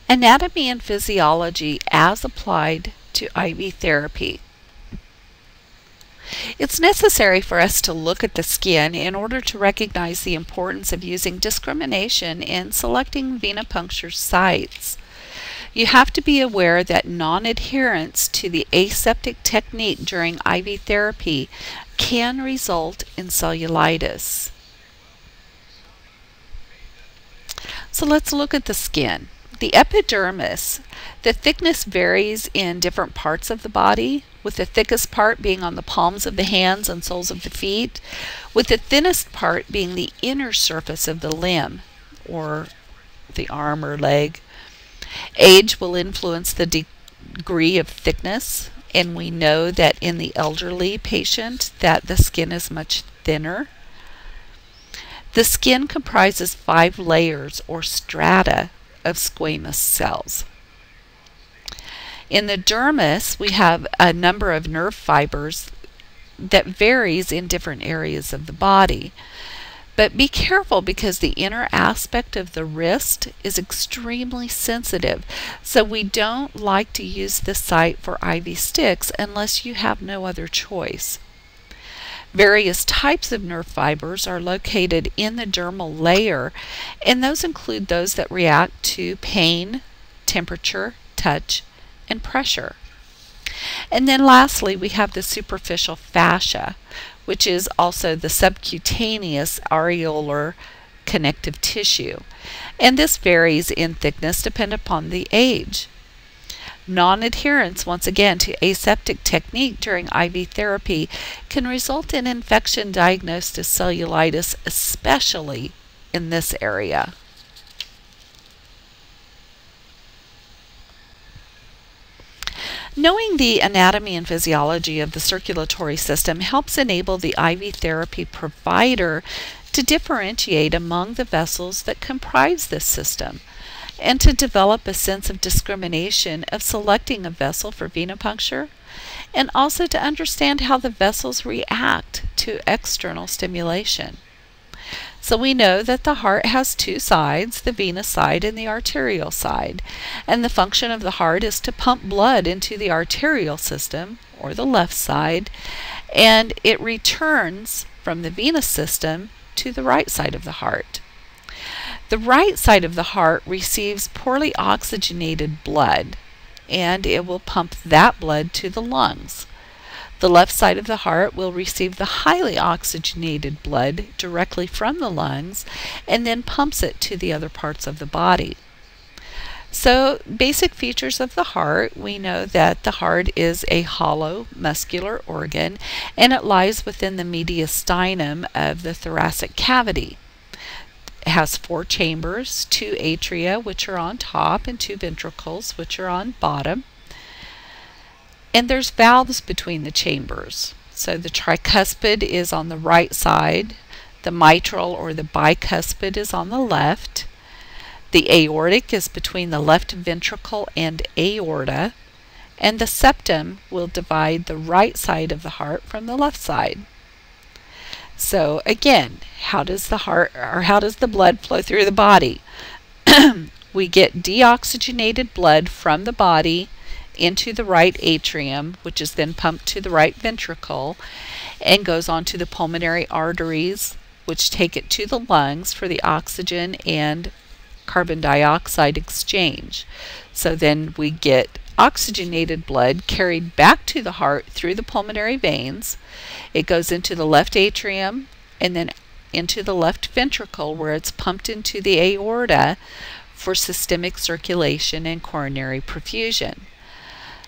Anatomy and physiology as applied to IV therapy. It's necessary for us to look at the skin in order to recognize the importance of using discrimination in selecting venipuncture sites. You have to be aware that non-adherence to the aseptic technique during IV therapy can result in cellulitis. So let's look at the skin. The epidermis, the thickness varies in different parts of the body, with the thickest part being on the palms of the hands and soles of the feet, with the thinnest part being the inner surface of the limb, or the arm or leg. Age will influence the degree of thickness, and we know that in the elderly patient that the skin is much thinner. The skin comprises 5 layers or strata of squamous cells. In the dermis, we have a number of nerve fibers that varies in different areas of the body. But be careful, because the inner aspect of the wrist is extremely sensitive, so we don't like to use this site for IV sticks unless you have no other choice. Various types of nerve fibers are located in the dermal layer, and those include those that react to pain, temperature, touch, and pressure. And then lastly, we have the superficial fascia, which is also the subcutaneous areolar connective tissue, and this varies in thickness depending upon the age. Non-adherence, once again, to aseptic technique during IV therapy can result in infection diagnosed as cellulitis, especially in this area. Knowing the anatomy and physiology of the circulatory system helps enable the IV therapy provider to differentiate among the vessels that comprise this system, and to develop a sense of discrimination of selecting a vessel for venipuncture, and also to understand how the vessels react to external stimulation. So we know that the heart has 2 sides, the venous side and the arterial side, and the function of the heart is to pump blood into the arterial system, or the left side, and it returns from the venous system to the right side of the heart. The right side of the heart receives poorly oxygenated blood, and it will pump that blood to the lungs. The left side of the heart will receive the highly oxygenated blood directly from the lungs and then pumps it to the other parts of the body. So, basic features of the heart: we know that the heart is a hollow muscular organ, and it lies within the mediastinum of the thoracic cavity. It has 4 chambers, 2 atria, which are on top, and 2 ventricles, which are on bottom. And there's valves between the chambers. So the tricuspid is on the right side, the mitral or the bicuspid is on the left, the aortic is between the left ventricle and aorta, and the septum will divide the right side of the heart from the left side. So again, how does the blood flow through the body? We get deoxygenated blood from the body into the right atrium, which is then pumped to the right ventricle and goes on to the pulmonary arteries, which take it to the lungs for the oxygen and carbon dioxide exchange. So then we get oxygenated blood carried back to the heart through the pulmonary veins. It goes into the left atrium and then into the left ventricle, where it's pumped into the aorta for systemic circulation and coronary perfusion.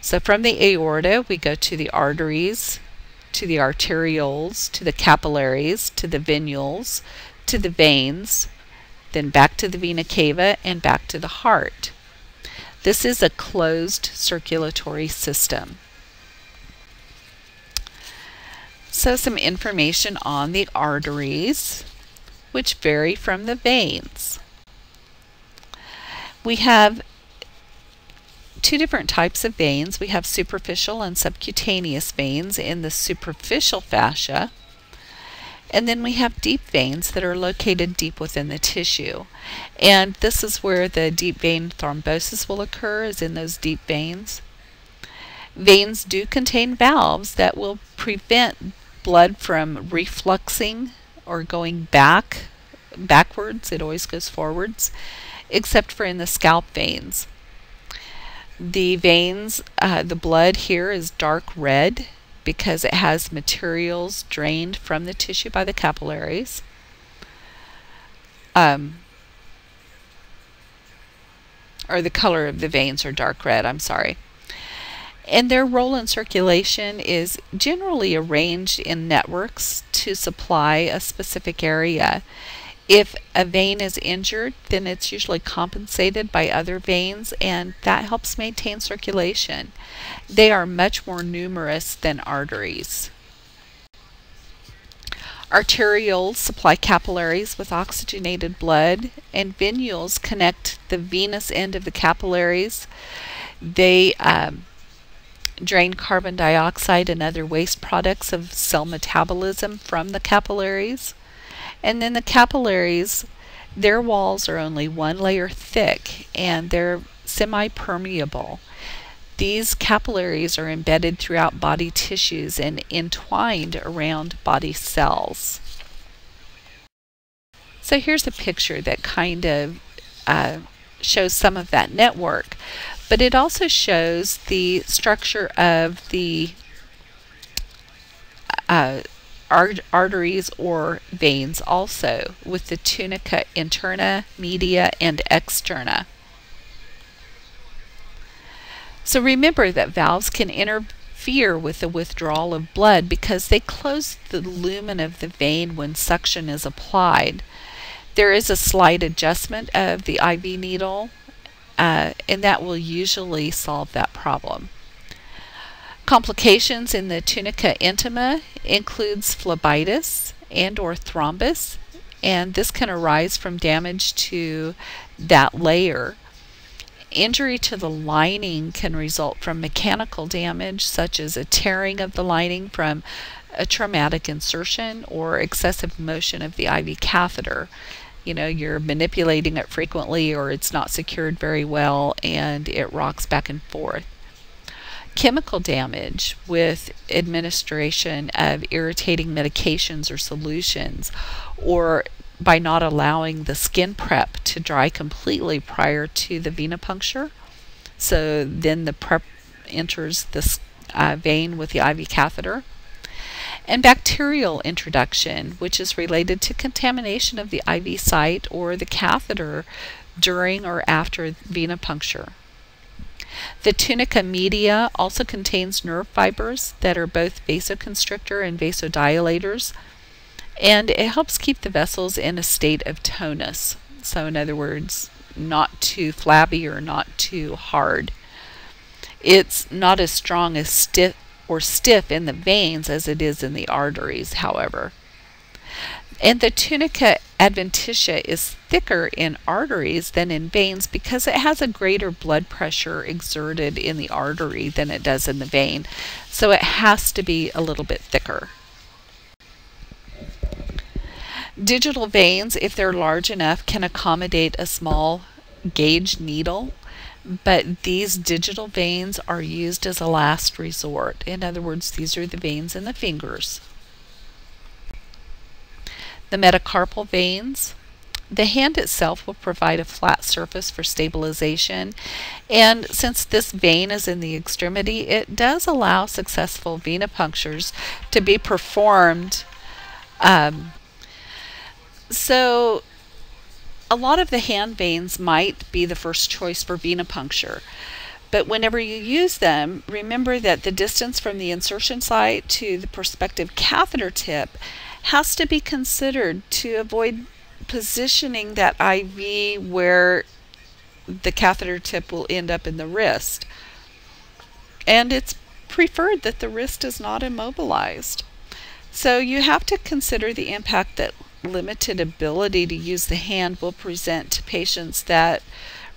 So from the aorta, we go to the arteries, to the arterioles, to the capillaries, to the venules, to the veins, then back to the vena cava and back to the heart. This is a closed circulatory system. So some information on the arteries, which vary from the veins. We have 2 different types of veins. We have superficial and subcutaneous veins in the superficial fascia, And then we have deep veins that are located deep within the tissue. And this is where the deep vein thrombosis will occur, is in those deep veins. Veins do contain valves that will prevent blood from refluxing or going backwards. It always goes forwards, except for in the scalp veins. The veins, the blood here is dark red because it has materials drained from the tissue by the capillaries. Or the color of the veins are dark red, I'm sorry. And their role in circulation is generally arranged in networks to supply a specific area. If a vein is injured, then it's usually compensated by other veins, and that helps maintain circulation. They are much more numerous than arteries. Arterioles supply capillaries with oxygenated blood, and venules connect the venous end of the capillaries. They drain carbon dioxide and other waste products of cell metabolism from the capillaries. And then the capillaries, their walls are only one layer thick and they're semi-permeable. These capillaries are embedded throughout body tissues and entwined around body cells. So here's a picture that kind of shows some of that network, but it also shows the structure of the arteries or veins also, with the tunica interna, media, and externa. So remember that valves can interfere with the withdrawal of blood because they close the lumen of the vein when suction is applied. There is a slight adjustment of the IV needle, and that will usually solve that problem. Complications in the tunica intima includes phlebitis and or thrombus, and this can arise from damage to that layer. Injury to the lining can result from mechanical damage, such as a tearing of the lining from a traumatic insertion or excessive motion of the IV catheter. You know, you're manipulating it frequently or it's not secured very well and it rocks back and forth. Chemical damage with administration of irritating medications or solutions, or by not allowing the skin prep to dry completely prior to the venipuncture. So then the prep enters the vein with the IV catheter. And bacterial introduction, which is related to contamination of the IV site or the catheter during or after venipuncture. The tunica media also contains nerve fibers that are both vasoconstrictor and vasodilators, and it helps keep the vessels in a state of tonus. So in other words, not too flabby or not too hard. It's not as strong as stiff in the veins as it is in the arteries, however. And the tunica adventitia is thicker in arteries than in veins because it has a greater blood pressure exerted in the artery than it does in the vein. So it has to be a little bit thicker. Digital veins, if they're large enough, can accommodate a small gauge needle, but these digital veins are used as a last resort. In other words, these are the veins in the fingers. The metacarpal veins, the hand itself will provide a flat surface for stabilization, and since this vein is in the extremity, it does allow successful venipunctures to be performed. So a lot of the hand veins might be the first choice for venipuncture, but whenever you use them, remember that the distance from the insertion site to the prospective catheter tip has to be considered to avoid positioning that IV where the catheter tip will end up in the wrist. And it's preferred that the wrist is not immobilized. So you have to consider the impact that limited ability to use the hand will present to patients that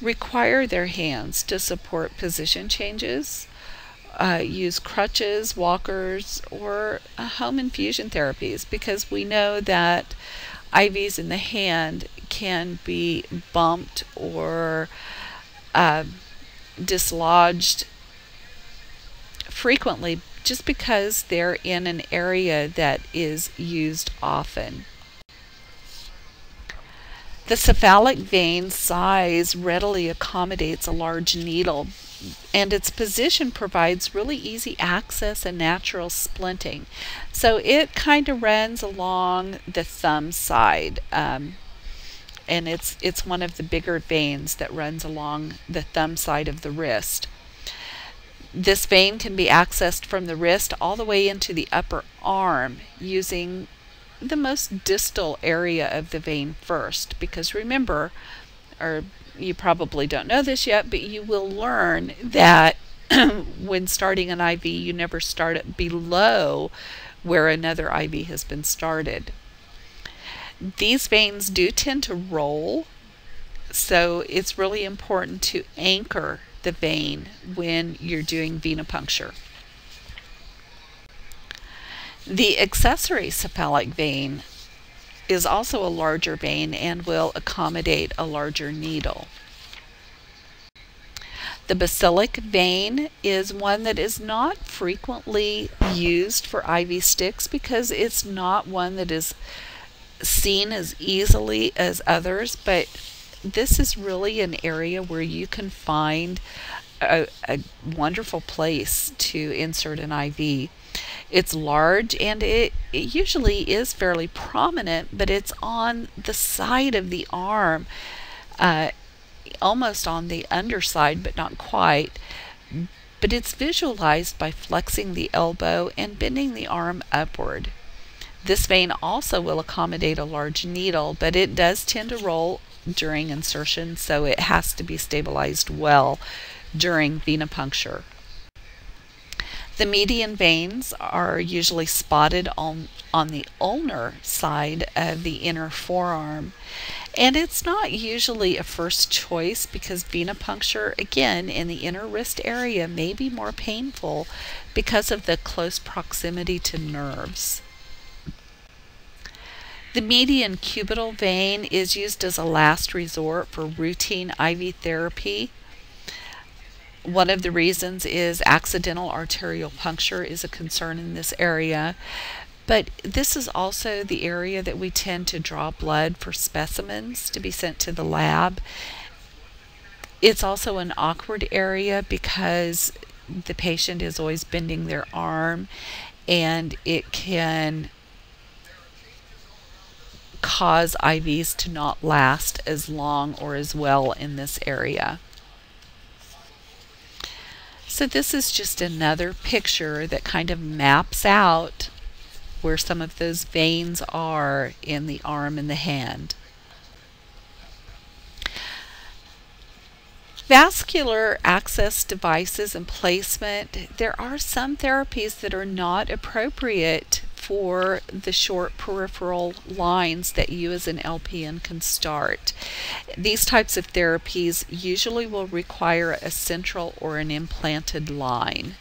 require their hands to support position changes use crutches, walkers, or home infusion therapies, because we know that IVs in the hand can be bumped or dislodged frequently just because they're in an area that is used often. The cephalic vein size readily accommodates a large needle, and its position provides really easy access and natural splinting. So it kind of runs along the thumb side, and it's one of the bigger veins that runs along the thumb side of the wrist. This vein can be accessed from the wrist all the way into the upper arm using the most distal area of the vein first, because remember, or you probably don't know this yet, but you will learn that when starting an IV, you never start it below where another IV has been started. These veins do tend to roll, so it's really important to anchor the vein when you're doing venipuncture. The accessory cephalic vein is also a larger vein and will accommodate a larger needle. The basilic vein is one that is not frequently used for IV sticks because it's not one that is seen as easily as others, but this is really an area where you can find a wonderful place to insert an IV. It's large and it usually is fairly prominent, but it's on the side of the arm, almost on the underside, but not quite. But it's visualized by flexing the elbow and bending the arm upward. This vein also will accommodate a large needle, but it does tend to roll during insertion, so it has to be stabilized well during venipuncture. The median veins are usually spotted on the ulnar side of the inner forearm, and it's not usually a first choice because venipuncture, again, in the inner wrist area may be more painful because of the close proximity to nerves. The median cubital vein is used as a last resort for routine IV therapy. One of the reasons is accidental arterial puncture is a concern in this area, but this is also the area that we tend to draw blood for specimens to be sent to the lab. It's also an awkward area because the patient is always bending their arm, and it can cause IVs to not last as long or as well in this area. So this is just another picture that kind of maps out where some of those veins are in the arm and the hand. Vascular access devices and placement. There are some therapies that are not appropriate for the short peripheral lines that you as an LPN can start. These types of therapies usually will require a central or an implanted line.